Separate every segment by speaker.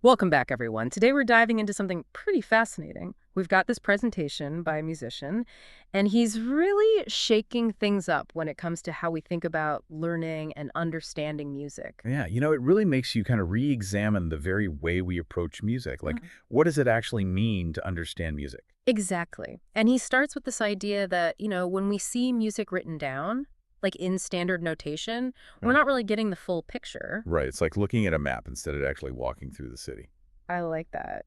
Speaker 1: Welcome back, everyone. Today we're diving into something pretty fascinating. We've got this presentation by a musician, and he's really shaking things up when it comes to how we think about learning and understanding music.
Speaker 2: Yeah, it really makes you kind of re-examine the very way we approach music. Like,
Speaker 1: Mm.
Speaker 2: what does it actually mean to understand music?
Speaker 1: Exactly. And he starts with this idea that, when we see music written down, like in standard notation, we're
Speaker 2: Right.
Speaker 1: not really getting the full picture.
Speaker 2: Right. It's like looking at a map instead of actually walking through the city.
Speaker 1: I like that.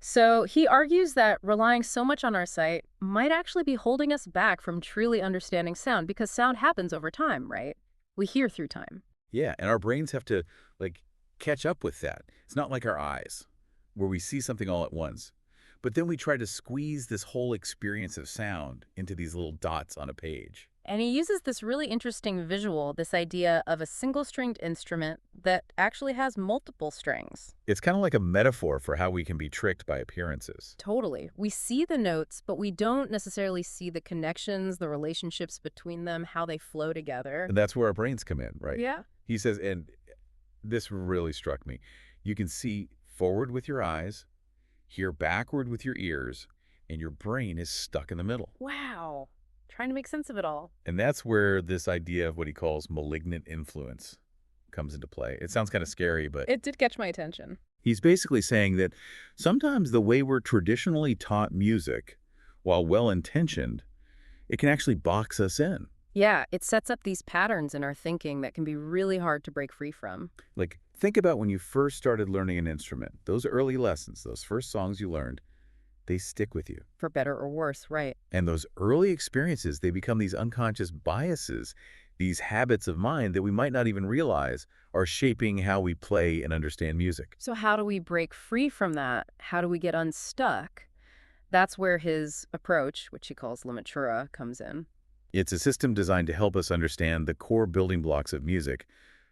Speaker 1: So he argues that relying so much on our sight might actually be holding us back from truly understanding sound because sound happens over time, right? We hear through time.
Speaker 2: Yeah, and our brains have to like catch up with that. It's not like our eyes, where we see something all at once. But then we try to squeeze this whole experience of sound into these little dots on a page.
Speaker 1: And he uses this really interesting visual, this idea of a single-stringed instrument that actually has multiple strings.
Speaker 2: It's kind of like a metaphor for how we can be tricked by appearances.
Speaker 1: Totally. We see the notes, but we don't necessarily see the connections, the relationships between them, how they flow together.
Speaker 2: And that's where our brains come in, right?
Speaker 1: Yeah.
Speaker 2: He says, and this really struck me. You can see forward with your eyes, hear backward with your ears, and your brain is stuck in the middle.
Speaker 1: Wow. Trying to make sense of it all.
Speaker 2: And that's where this idea of what he calls malignant influence comes into play. It sounds kind of scary, but
Speaker 1: It did catch my attention.
Speaker 2: he's basically saying that sometimes the way we're traditionally taught music, while well-intentioned, it can actually box us in.
Speaker 1: Yeah, it sets up these patterns in our thinking that can be really hard to break free from.
Speaker 2: Like, think about when you first started learning an instrument. Those early lessons, those first songs you learned, they stick with you.
Speaker 1: For better or worse, right?
Speaker 2: And those early experiences, they become these unconscious biases, these habits of mind that we might not even realize are shaping how we play and understand music.
Speaker 1: So how do we break free from that? How do we get unstuck? That's where his approach, which he calls Limatura, comes in.
Speaker 2: It's a system designed to help us understand the core building blocks of music,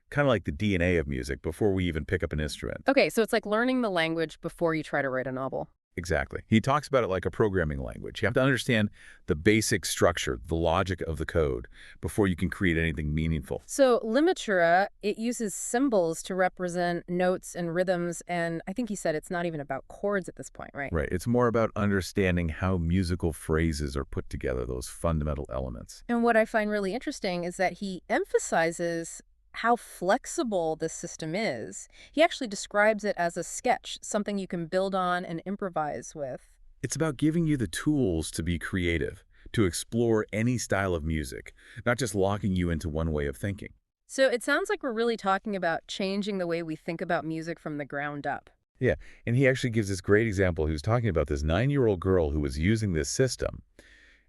Speaker 2: kind of like the DNA of music before we even pick up an instrument.
Speaker 1: Okay, so it's like learning the language before you try to write a novel.
Speaker 2: Exactly. He talks about it like a programming language. You have to understand the basic structure, the logic of the code, before you can create anything meaningful.
Speaker 1: So Limatura, it uses symbols to represent notes and rhythms, and I think he said it's not even about chords at this point, right?
Speaker 2: Right. It's more about understanding how musical phrases are put together, those fundamental elements.
Speaker 1: And what I find really interesting is that he emphasizes how flexible this system is. He actually describes it as a sketch, something you can build on and improvise with.
Speaker 2: It's about giving you the tools to be creative, to explore any style of music, not just locking you into one way of thinking.
Speaker 1: So it sounds like we're really talking about changing the way we think about music from the ground up.
Speaker 2: Yeah, and he actually gives this great example. He was talking about this 9-year-old girl who was using this system,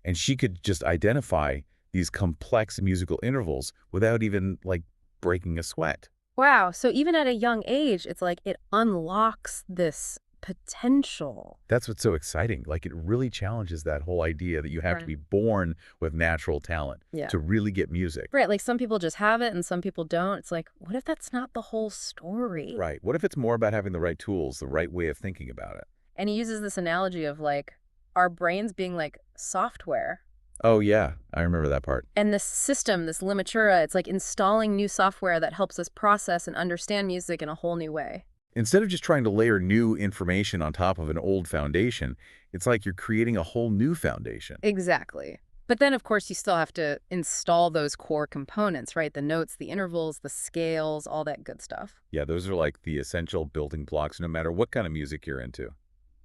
Speaker 2: and she could just identify these complex musical intervals without even, like, breaking a sweat.
Speaker 1: Wow, so even at a young age, it's like it unlocks this potential.
Speaker 2: That's what's so exciting. Like, it really challenges that whole idea that you have to
Speaker 1: Right.
Speaker 2: be born with natural talent
Speaker 1: Yeah.
Speaker 2: to really get music.
Speaker 1: Right, like some people just have it and some people don't. It's like, what if that's not the whole story?
Speaker 2: Right. What if it's more about having the right tools, the right way of thinking about it?
Speaker 1: And he uses this analogy of like our brains being like software.
Speaker 2: Oh, yeah. I remember that part.
Speaker 1: And this system, this Limatura, it's like installing new software that helps us process and understand music in a whole new way.
Speaker 2: Instead of just trying to layer new information on top of an old foundation, it's like you're creating a whole new foundation.
Speaker 1: Exactly. But then, of course, you still have to install those core components, right? The notes, the intervals, the scales, all that good stuff.
Speaker 2: Yeah, those are like the essential building blocks no matter what kind of music you're into.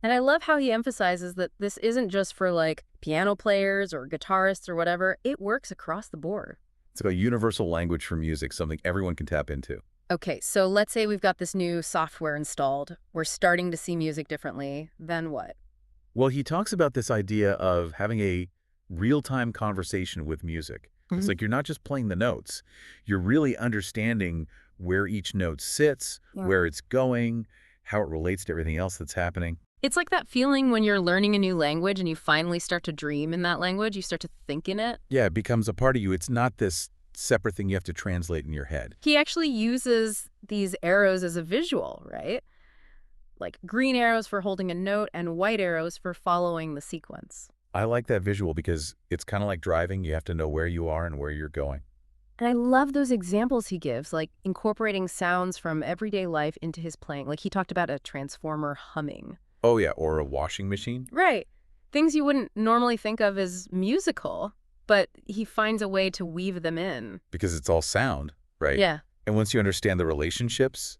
Speaker 1: And I love how he emphasizes that this isn't just for like piano players or guitarists or whatever. It works across the board.
Speaker 2: It's like a universal language for music, something everyone can tap into.
Speaker 1: Okay, so let's say we've got this new software installed. We're starting to see music differently. Then what?
Speaker 2: Well, he talks about this idea of having a real-time conversation with music. It's
Speaker 1: Mhm.
Speaker 2: like you're not just playing the notes. You're really understanding where each note sits,
Speaker 1: Yeah.
Speaker 2: where it's going, how it relates to everything else that's happening.
Speaker 1: It's like that feeling when you're learning a new language and you finally start to dream in that language. You start to think in it.
Speaker 2: Yeah, it becomes a part of you. It's not this separate thing you have to translate in your head.
Speaker 1: He actually uses these arrows as a visual, right? Like green arrows for holding a note and white arrows for following the sequence.
Speaker 2: I like that visual because it's kind of like driving. You have to know where you are and where you're going.
Speaker 1: And I love those examples he gives, like incorporating sounds from everyday life into his playing. Like he talked about a transformer humming.
Speaker 2: Oh, yeah, or a washing machine,
Speaker 1: Right. Things you wouldn't normally think of as musical, but he finds a way to weave them in.
Speaker 2: because it's all sound, right?
Speaker 1: Yeah.
Speaker 2: And once you understand the relationships,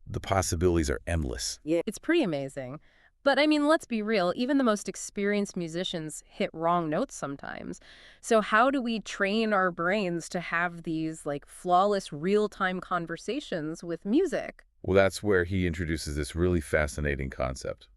Speaker 2: the possibilities are endless.
Speaker 1: Yeah. It's pretty amazing. But I mean, let's be real, even the most experienced musicians hit wrong notes sometimes. So how do we train our brains to have these like flawless real-time conversations with music?
Speaker 2: Well, that's where he introduces this really fascinating concept,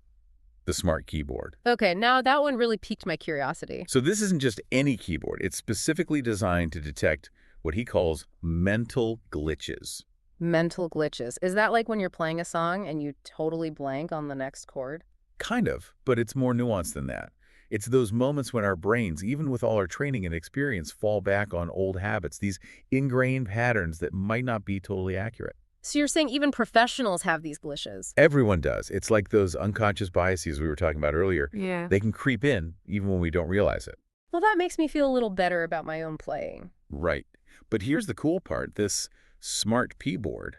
Speaker 2: the smart keyboard.
Speaker 1: Okay, now that one really piqued my curiosity.
Speaker 2: So this isn't just any keyboard. It's specifically designed to detect what he calls mental glitches.
Speaker 1: Mental glitches. Is that like when you're playing a song and you totally blank on the next chord?
Speaker 2: Kind of, but it's more nuanced than that. It's those moments when our brains, even with all our training and experience, fall back on old habits, these ingrained patterns that might not be totally accurate.
Speaker 1: So you're saying even professionals have these glitches?
Speaker 2: Everyone does. It's like those unconscious biases we were talking about earlier.
Speaker 1: Yeah.
Speaker 2: They can creep in even when we don't realize it.
Speaker 1: Well, that makes me feel a little better about my own playing.
Speaker 2: Right. But here's the cool part. This smart keyboard,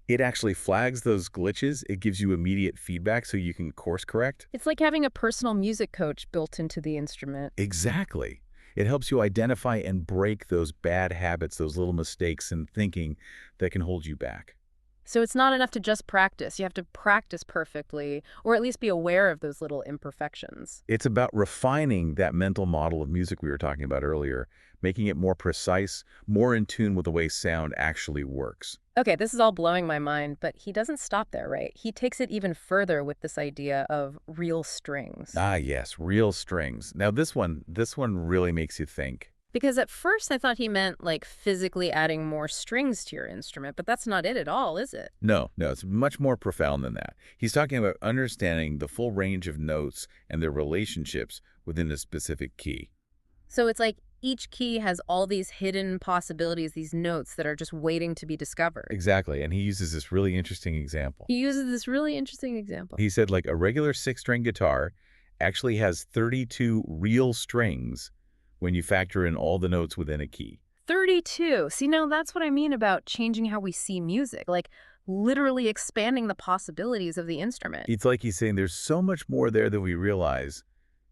Speaker 2: it actually flags those glitches. It gives you immediate feedback so you can course correct.
Speaker 1: It's like having a personal music coach built into the instrument.
Speaker 2: Exactly. It helps you identify and break those bad habits, those little mistakes in thinking that can hold you back.
Speaker 1: So it's not enough to just practice. You have to practice perfectly, or at least be aware of those little imperfections.
Speaker 2: It's about refining that mental model of music we were talking about earlier, making it more precise, more in tune with the way sound actually works.
Speaker 1: Okay, this is all blowing my mind, but he doesn't stop there, right? He takes it even further with this idea of real strings.
Speaker 2: Ah, yes, real strings. Now this one really makes you think.
Speaker 1: Because at first I thought he meant like physically adding more strings to your instrument, but that's not it at all, is it?
Speaker 2: No, it's much more profound than that. He's talking about understanding the full range of notes and their relationships within a specific key.
Speaker 1: So it's like each key has all these hidden possibilities, these notes that are just waiting to be discovered.
Speaker 2: Exactly, and he uses this really interesting example.
Speaker 1: He uses this really interesting example.
Speaker 2: He said like a regular 6-string guitar actually has 32 real strings when you factor in all the notes within a key.
Speaker 1: 32. See, now that's what I mean about changing how we see music, like literally expanding the possibilities of the instrument.
Speaker 2: It's like he's saying there's so much more there than we realize.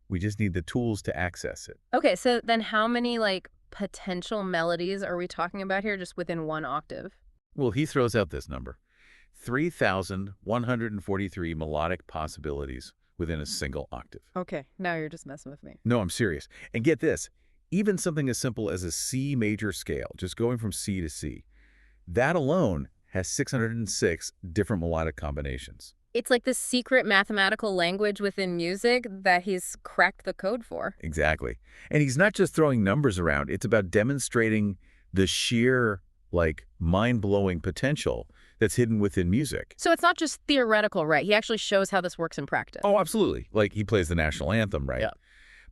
Speaker 2: We just need the tools to access it.
Speaker 1: Okay, so then how many like potential melodies are we talking about here just within one octave?
Speaker 2: Well, he throws out this number. 3,143 melodic possibilities within a single octave.
Speaker 1: Okay, now you're just messing with me.
Speaker 2: No, I'm serious. And get this, even something as simple as a C major scale, just going from C to C, that alone has 606 different melodic combinations.
Speaker 1: It's like this secret mathematical language within music that he's cracked the code for.
Speaker 2: Exactly. And he's not just throwing numbers around. It's about demonstrating the sheer, like, mind-blowing potential that's hidden within music.
Speaker 1: So it's not just theoretical, right? He actually shows how this works in practice.
Speaker 2: Oh, absolutely. Like, he plays the national anthem, right?
Speaker 1: Yeah.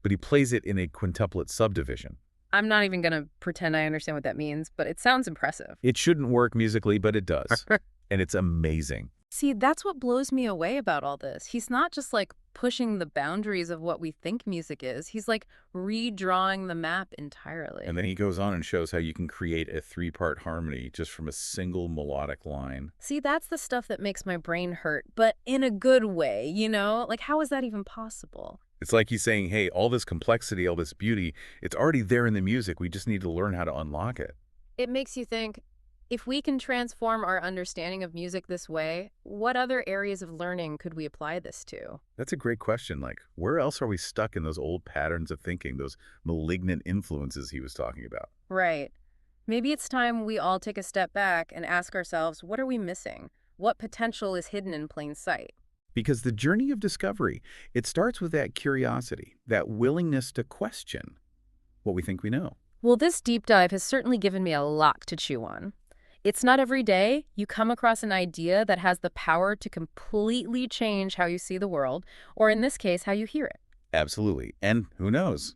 Speaker 2: But he plays it in a quintuplet subdivision.
Speaker 1: I'm not even going to pretend I understand what that means, but it sounds impressive.
Speaker 2: It shouldn't work musically, but it does. And it's amazing.
Speaker 1: See, that's what blows me away about all this. He's not just like pushing the boundaries of what we think music is. He's like redrawing the map entirely.
Speaker 2: And then he goes on and shows how you can create a 3-part harmony just from a single melodic line.
Speaker 1: See, that's the stuff that makes my brain hurt, but in a good way, you know? Like, how is that even possible?
Speaker 2: It's like he's saying, hey, all this complexity, all this beauty, it's already there in the music. We just need to learn how to unlock it.
Speaker 1: It makes you think, if we can transform our understanding of music this way, what other areas of learning could we apply this to?
Speaker 2: That's a great question. Like, where else are we stuck in those old patterns of thinking, those malignant influences he was talking about?
Speaker 1: Right. Maybe it's time we all take a step back and ask ourselves, what are we missing? What potential is hidden in plain sight?
Speaker 2: Because the journey of discovery, it starts with that curiosity, that willingness to question what we think we know.
Speaker 1: Well, this deep dive has certainly given me a lot to chew on. It's not every day you come across an idea that has the power to completely change how you see the world, or in this case, how you hear it.
Speaker 2: Absolutely. And who knows?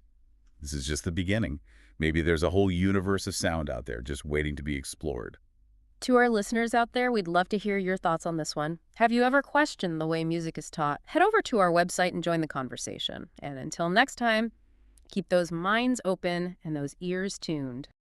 Speaker 2: This is just the beginning. Maybe there's a whole universe of sound out there just waiting to be explored.
Speaker 1: To our listeners out there, we'd love to hear your thoughts on this one. Have you ever questioned the way music is taught? Head over to our website and join the conversation. And until next time, keep those minds open and those ears tuned.